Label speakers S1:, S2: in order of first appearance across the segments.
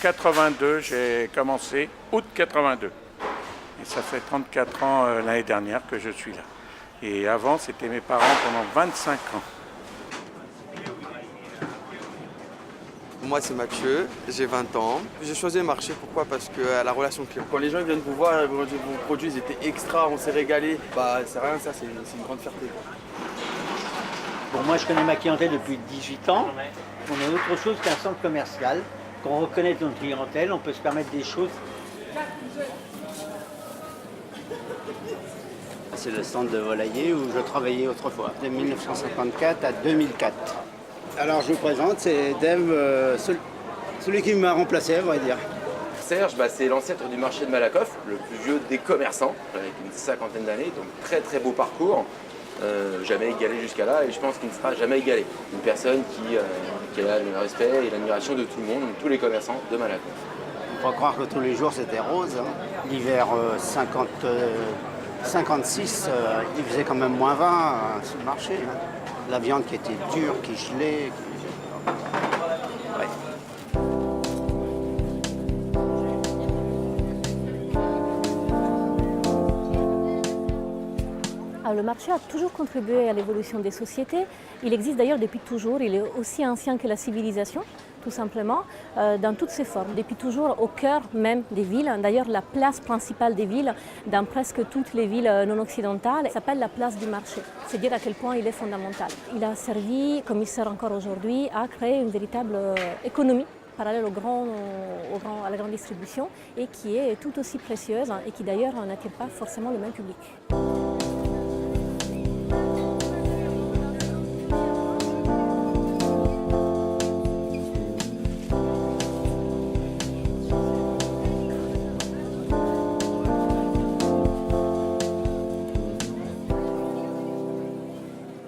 S1: 82, j'ai commencé, août 82. Et ça fait 34 ans l'année dernière que je suis là. Et avant, c'était mes parents pendant 25 ans.
S2: Moi, c'est Mathieu, j'ai 20 ans. J'ai choisi le marché, pourquoi? Parce que la relation client. Quand les gens viennent vous voir, vos produits ils étaient extra, on s'est régalé. Bah, c'est rien, ça, c'est une grande fierté.
S3: Bon, moi, je connais ma clientèle depuis 18 ans. On est autre chose qu'un centre commercial. Quand on reconnaît notre clientèle, on peut se permettre des choses. C'est le centre de Volailler où je travaillais autrefois, de 1954 à 2004. Alors je vous présente, c'est Dave, celui qui m'a remplacé, on va dire.
S4: Serge, c'est l'ancêtre du marché de Malakoff, le plus vieux des commerçants, avec une cinquantaine d'années, donc très très beau parcours, jamais égalé jusqu'à là, et je pense qu'il ne sera jamais égalé. Une personne qui a le respect et l'admiration de tout le monde, de tous les commerçants de Malakoff.
S3: On peut croire que tous les jours c'était rose. L'hiver 56, il faisait quand même moins 20 sur le marché. La viande qui était dure, qui gelait. Ouais.
S5: Alors, le marché a toujours contribué à l'évolution des sociétés. Il existe d'ailleurs depuis toujours. Il est aussi ancien que la civilisation, tout simplement, dans toutes ses formes. Depuis toujours au cœur même des villes. D'ailleurs, la place principale des villes, dans presque toutes les villes non occidentales, s'appelle la place du marché. C'est dire à quel point il est fondamental. Il a servi, comme il sert encore aujourd'hui, à créer une véritable économie parallèle à la grande distribution et qui est tout aussi précieuse et qui d'ailleurs n'attire pas forcément le même public.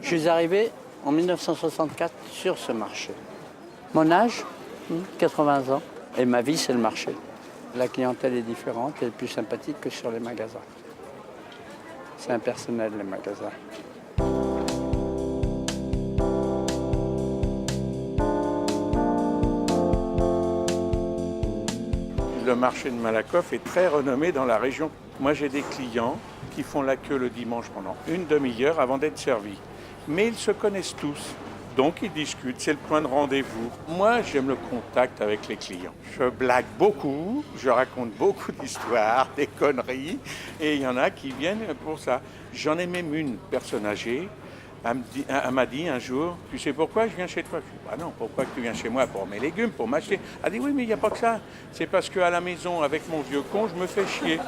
S3: Je suis arrivé en 1964 sur ce marché. Mon âge, 80 ans, et ma vie, c'est le marché. La clientèle est différente, elle est plus sympathique que sur les magasins. C'est impersonnel, les magasins.
S1: Le marché de Malakoff est très renommé dans la région. Moi, j'ai des clients qui font la queue le dimanche pendant une demi-heure avant d'être servis. Mais ils se connaissent tous, donc ils discutent, c'est le point de rendez-vous. Moi, j'aime le contact avec les clients. Je blague beaucoup, je raconte beaucoup d'histoires, des conneries, et il y en a qui viennent pour ça. J'en ai même une personne âgée, elle m'a dit un jour, tu sais pourquoi je viens chez toi? Je dis, bah non, pourquoi tu viens chez moi? Pour mes légumes, pour m'acheter. Elle dit, oui, mais il n'y a pas que ça. C'est parce qu'à la maison, avec mon vieux con, je me fais chier.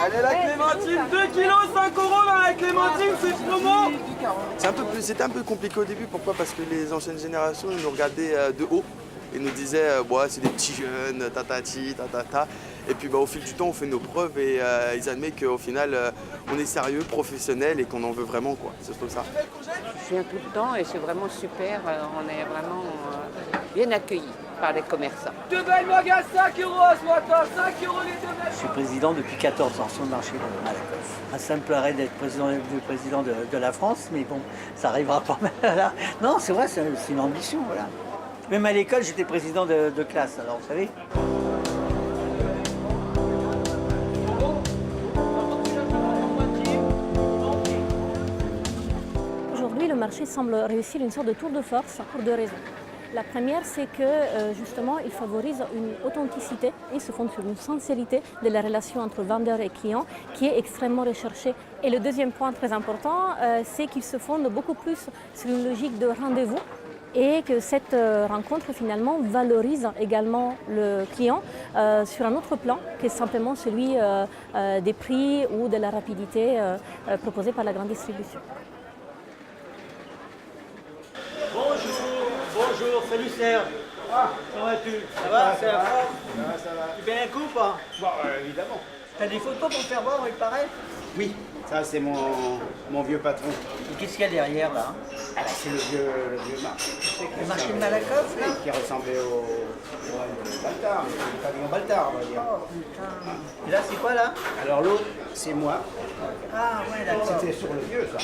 S2: Allez la clémentine, 2 kilos, 5 € dans la clémentine, c'est promo. C'était un peu compliqué au début, pourquoi? Parce que les anciennes générations ils nous regardaient de haut et nous disaient c'est des petits jeunes, tatati, tatata. Et puis au fil du temps on fait nos preuves et ils admettent qu'au final on est sérieux, professionnel et qu'on en veut vraiment quoi. C'est surtout ça.
S6: Je viens tout le temps et c'est vraiment super, on est vraiment bien accueillis par les commerçants.
S2: 2 belles magas, 5 € ce matin, 5 € les 2 belles.
S3: Je suis président depuis 14 ans sur le marché de Malakoff. Ça me plairait d'être président de la France, mais bon, ça arrivera pas mal là. Non, c'est vrai, c'est une ambition, voilà. Même à l'école, j'étais président de classe, alors vous savez.
S5: Aujourd'hui, le marché semble réussir une sorte de tour de force pour deux raisons. La première, c'est que justement, il favorise une authenticité et se fonde sur une sincérité de la relation entre vendeur et client qui est extrêmement recherchée. Et le deuxième point très important, c'est qu'il se fonde beaucoup plus sur une logique de rendez-vous et que cette rencontre finalement valorise également le client sur un autre plan que simplement celui des prix ou de la rapidité proposée par la grande distribution.
S3: Bonjour, salut Serge. Comment vas-tu? Ça va Serge? Ça va. Tu fais un coup ou pas?
S7: Bon, évidemment.
S3: T'as des photos pour me faire voir où il paraît?
S7: Oui, ça c'est mon vieux patron.
S3: Et qu'est-ce qu'il y a derrière là?
S7: Ah bah, c'est le vieux marché.
S3: Le marché de Malakoff là?
S7: Qui ressemblait au Baltard, le pavillon Baltard on va dire.
S3: Oh putain. Et là c'est quoi là?
S7: Alors l'autre, c'est moi.
S3: Ah ouais d'accord.
S7: C'était sur le vieux ça.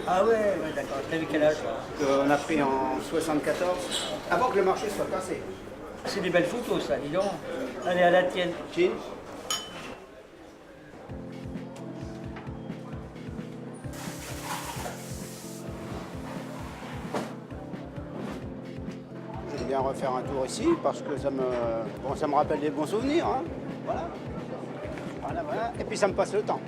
S7: Ah ouais, d'accord. T'avais quel âge là? On a pris en 74, avant que le marché soit cassé. C'est des belles photos ça, dis donc. Allez, à la tienne. Chin. Je vais bien refaire un tour ici parce que ça me rappelle des bons souvenirs. Hein. Voilà. Voilà. Et puis ça me passe le temps.